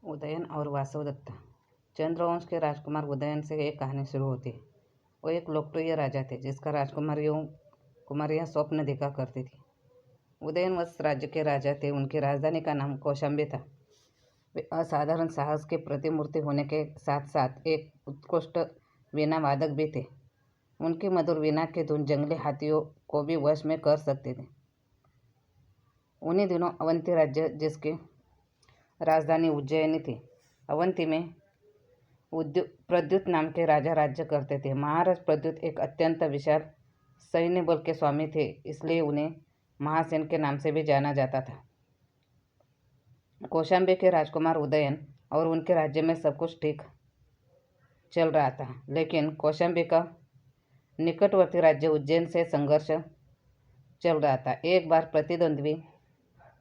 उदयन और वासवदत्ता। चंद्रवंश के राजकुमार उदयन से एक कहानी शुरू होती है। वो एक लोकप्रिय राजा थे जिसका कुमारियाँ स्वप्न देखा करती थी। उदयन वंश राज्य के राजा थे। उनकी राजधानी का नाम कौशाम्बी था। वे असाधारण साहस के प्रतिमूर्ति होने के साथ साथ एक उत्कृष्ट वीणा वादक भी थे। उनकी मधुर वीणा की धुन जंगली हाथियों को भी वश में कर सकते थे। उन्हीं दिनों अवंती राज्य, जिसकी राजधानी उज्जैनी थी, अवंती में प्रद्युत नाम के राजा राज्य करते थे। महाराज प्रद्युत एक अत्यंत विशाल सैन्य बल के स्वामी थे, इसलिए उन्हें महासेन के नाम से भी जाना जाता था। कौशाम्बी के राजकुमार उदयन और उनके राज्य में सब कुछ ठीक चल रहा था, लेकिन कौशाम्बी का निकटवर्ती राज्य उज्जैन से संघर्ष चल रहा था। एक बार प्रतिद्वंद्वी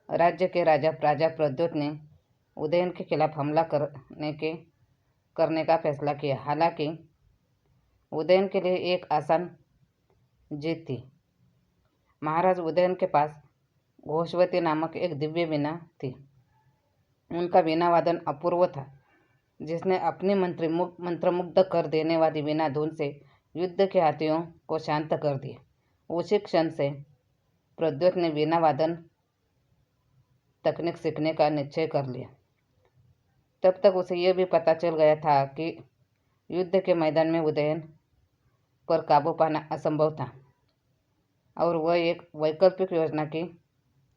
राज्य के राजा प्रद्युत ने उदयन के खिलाफ हमला करने का फैसला किया। हालांकि उदयन के लिए एक आसान जीत थी। महाराज उदयन के पास घोषवती नामक एक दिव्य वीणा थी। उनका वीणा वादन अपूर्व था, जिसने अपनी मंत्रमुग्ध कर देने वाली वीणा धुन से युद्ध के हाथियों को शांत कर दिया। उसी क्षण से प्रद्युत ने वीणा वादन तकनीक सीखने का निश्चय कर लिया। तब तक उसे यह भी पता चल गया था कि युद्ध के मैदान में उदयन पर काबू पाना असंभव था और वह एक वैकल्पिक योजना की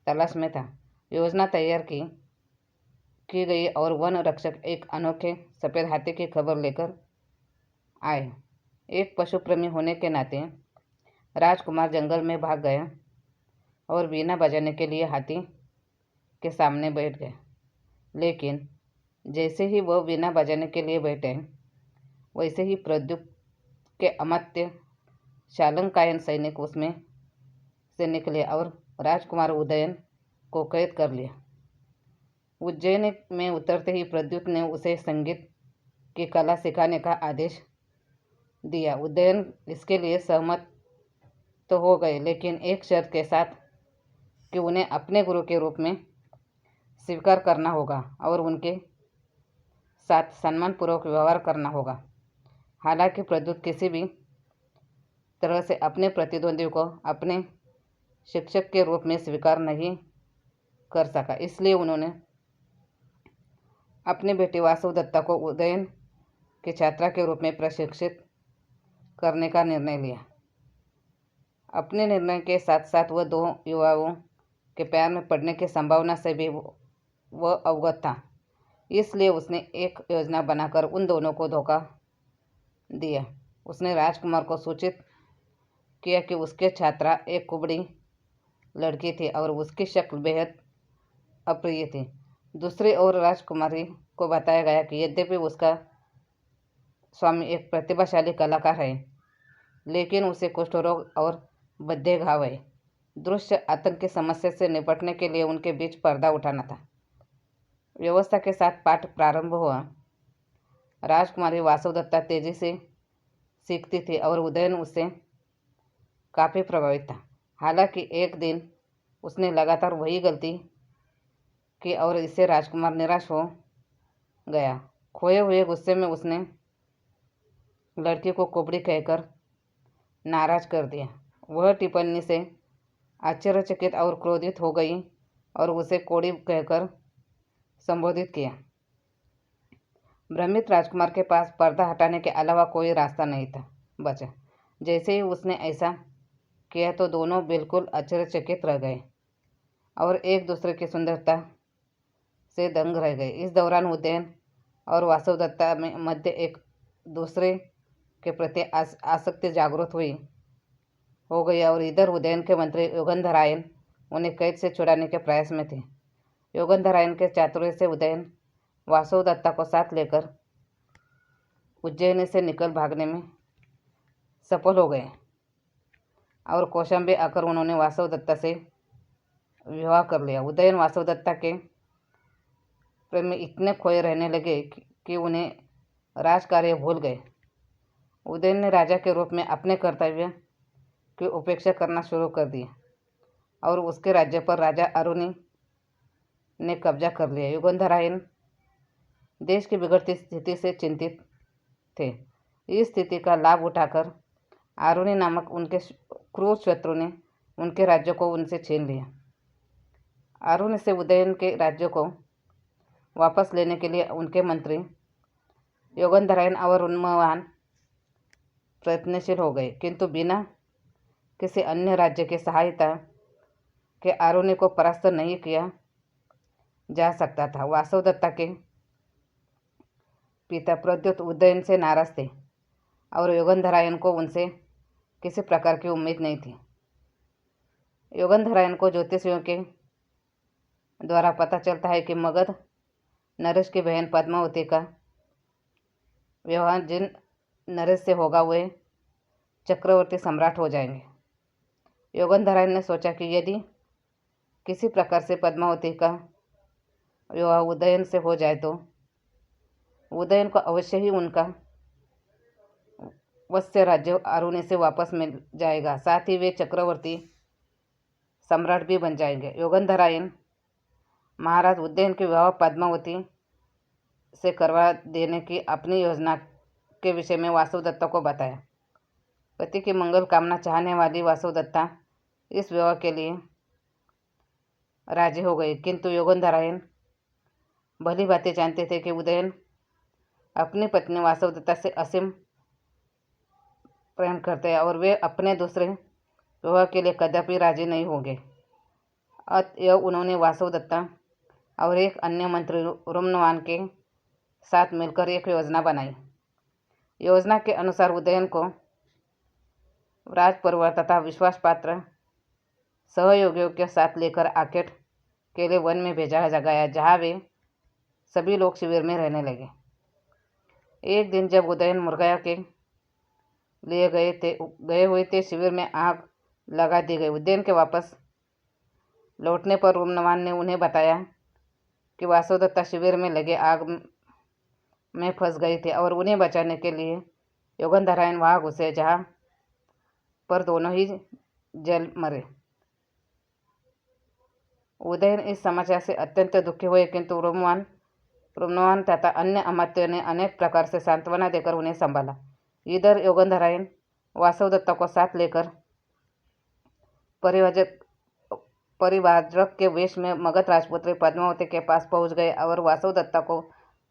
तलाश में था। योजना तैयार की गई और वन रक्षक एक अनोखे सफ़ेद हाथी की खबर लेकर आए। एक पशु प्रेमी होने के नाते राजकुमार जंगल में भाग गया और वीणा बजाने के लिए हाथी के सामने बैठ गया। लेकिन जैसे ही वह वीणा बजाने के लिए बैठे, वैसे ही प्रद्युत के अमात्य शालंकायन सैनिक उसमें से निकले और राजकुमार उदयन को कैद कर लिया। उज्जैन में उतरते ही प्रद्युत ने उसे संगीत की कला सिखाने का आदेश दिया। उदयन इसके लिए सहमत तो हो गए, लेकिन एक शर्त के साथ कि उन्हें अपने गुरु के रूप में स्वीकार करना होगा और उनके साथ सम्मानपूर्वक व्यवहार करना होगा। हालांकि प्रद्युत किसी भी तरह से अपने प्रतिद्वंदी को अपने शिक्षक के रूप में स्वीकार नहीं कर सका, इसलिए उन्होंने अपनी बेटी वासवदत्ता को उदयन की छात्रा के रूप में प्रशिक्षित करने का निर्णय लिया। अपने निर्णय के साथ साथ वह दो युवाओं के प्यार में पड़ने की संभावना से भी वह अवगत था, इसलिए उसने एक योजना बनाकर उन दोनों को धोखा दिया। उसने राजकुमार को सूचित किया कि उसके छात्रा एक कुबड़ी लड़की थी और उसकी शक्ल बेहद अप्रिय थी। दूसरी ओर राजकुमारी को बताया गया कि यद्यपि उसका स्वामी एक प्रतिभाशाली कलाकार है, लेकिन उसे कुष्ठ रोग और बद्दे घाव है। दृश्य आतंक की समस्या से निपटने के लिए उनके बीच पर्दा उठाना था। व्यवस्था के साथ पाठ प्रारंभ हुआ। राजकुमारी वासवदत्ता तेजी से सीखती थी और उदयन उससे काफ़ी प्रभावित था। हालांकि एक दिन उसने लगातार वही गलती की और इससे राजकुमार निराश हो गया। खोए हुए गुस्से में उसने लड़की को कुबड़ी कहकर नाराज कर दिया। वह टिप्पणी से आश्चर्यचकित और क्रोधित हो गई और उसे कोड़ी कहकर संबोधित किया। भ्रमित राजकुमार के पास पर्दा हटाने के अलावा कोई रास्ता नहीं था बचा। जैसे ही उसने ऐसा किया तो दोनों बिल्कुल आश्चर्यचकित रह गए और एक दूसरे की सुंदरता से दंग रह गए। इस दौरान उदयन और वासवदत्ता में मध्य एक दूसरे के प्रति आसक्ति जागृत हो गई और इधर उदयन के मंत्री योगंधरायन उन्हें कैद से छुड़ाने के प्रयास में थे। योगंधरायन के चातुर्य से उदयन वासवदत्ता को साथ लेकर उज्जैन से निकल भागने में सफल हो गए और कौशाम्बी आकर उन्होंने वासवदत्ता से विवाह कर लिया। उदयन वासवदत्ता के प्रेम में इतने खोए रहने लगे कि उन्हें राजकार्य भूल गए। उदयन ने राजा के रूप में अपने कर्तव्य की उपेक्षा करना शुरू कर दिया और उसके राज्य पर राजा अरुणी ने कब्जा कर लिया। युगंधरायन देश की बिगड़ती स्थिति से चिंतित थे। इस स्थिति का लाभ उठाकर आरुणि नामक उनके क्रूर शत्रु ने उनके राज्य को उनसे छीन लिया। आरुणि से उदयन के राज्य को वापस लेने के लिए उनके मंत्री योगंधरायन और रुमवान प्रयत्नशील हो गए, किंतु बिना किसी अन्य राज्य की सहायता के आरुणि को परास्त नहीं किया जा सकता था। वासवदत्ता के पिता प्रद्युत उदयन से नाराज थे और योगंधरायन को उनसे किसी प्रकार की उम्मीद नहीं थी। योगंधरायन को ज्योतिषियों के द्वारा पता चलता है कि मगध नरेश की बहन पद्मावती का विवाह जिन नरेश से होगा वे चक्रवर्ती सम्राट हो जाएंगे। योगंधरायन ने सोचा कि यदि किसी प्रकार से पद्मावती का विवाह उदयन से हो जाए तो उदयन को अवश्य ही उनका वत्स्य राज्य आरुणि से वापस मिल जाएगा, साथ ही वे चक्रवर्ती सम्राट भी बन जाएंगे। योगंधरायन महाराज उदयन के विवाह पद्मावती से करवा देने की अपनी योजना के विषय में वासवदत्ता को बताया। पति की मंगल कामना चाहने वाली वासवदत्ता इस विवाह के लिए राजी हो गई, किंतु योगंधरायन भली बातें जानते थे कि उदयन अपनी पत्नी वासवदत्ता से असीम प्रेम करते हैं और वे अपने दूसरे विवाह के लिए कदापि राजी नहीं होंगे। अतएव उन्होंने वासवदत्ता और एक अन्य मंत्री रुमवान के साथ मिलकर एक योजना बनाई। योजना के अनुसार उदयन को राज परिवार तथा विश्वास पात्र सहयोगियों के साथ लेकर आकेट के लिए वन में भेजा गया, जहाँ वे सभी लोग शिविर में रहने लगे। एक दिन जब उदयन मुर्गा के लिए गए हुए थे, शिविर में आग लगा दी गई। उदयन के वापस लौटने पर रुमवान ने उन्हें बताया कि वासवदत्ता शिविर में लगे आग में फंस गई थी और उन्हें बचाने के लिए योगंधरायन वहां घुसे, जहां पर दोनों ही जल मरे। उदयन इस समाचार से अत्यंत दुखी हुए, किंतु रुमवान तथा अन्य अमात्यों ने अनेक प्रकार से सांत्वना देकर उन्हें संभाला। इधर योगंधरायन वासवदत्ता को साथ लेकर परिवारक के वेश में मगध राजपुत्री पद्मावती के पास पहुंच गए और वासवदत्ता को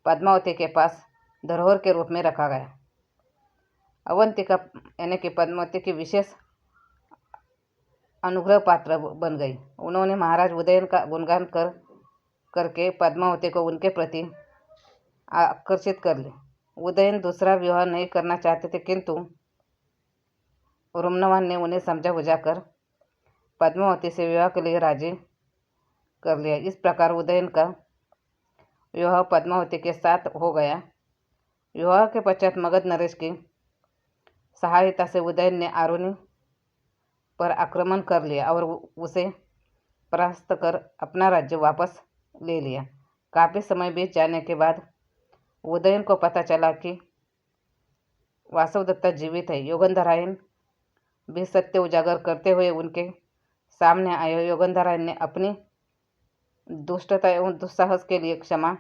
पद्मावती के पास धरोहर के रूप में रखा गया। अवंतिका यानी कि पद्मावती की विशेष अनुग्रह पात्र बन गई। उन्होंने महाराज उदयन का गुणगान करके पद्मावती को उनके प्रति आकर्षित कर लिया। उदयन दूसरा विवाह नहीं करना चाहते थे, किंतु रुमवान ने उन्हें समझा बुझाकर पद्मावती से विवाह के लिए राजी कर लिया। इस प्रकार उदयन का विवाह पद्मावती के साथ हो गया। विवाह के पश्चात मगध नरेश की सहायता से उदयन ने आरुणि पर आक्रमण कर लिया और उसे परास्त कर अपना राज्य वापस ले लिया। काफी समय बीत जाने के बाद उदयन को पता चला कि वासवदत्ता जीवित है। योगंधरायन भी सत्य उजागर करते हुए उनके सामने आए। योगंधरायन ने अपनी दुष्टता एवं दुस्साहस के लिए क्षमा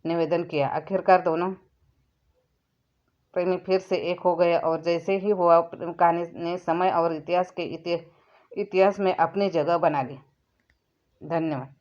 निवेदन किया। आखिरकार दोनों प्रेमी फिर से एक हो गए और जैसे ही हुआ, कहानी ने समय और इतिहास में अपनी जगह बना ली। धन्यवाद।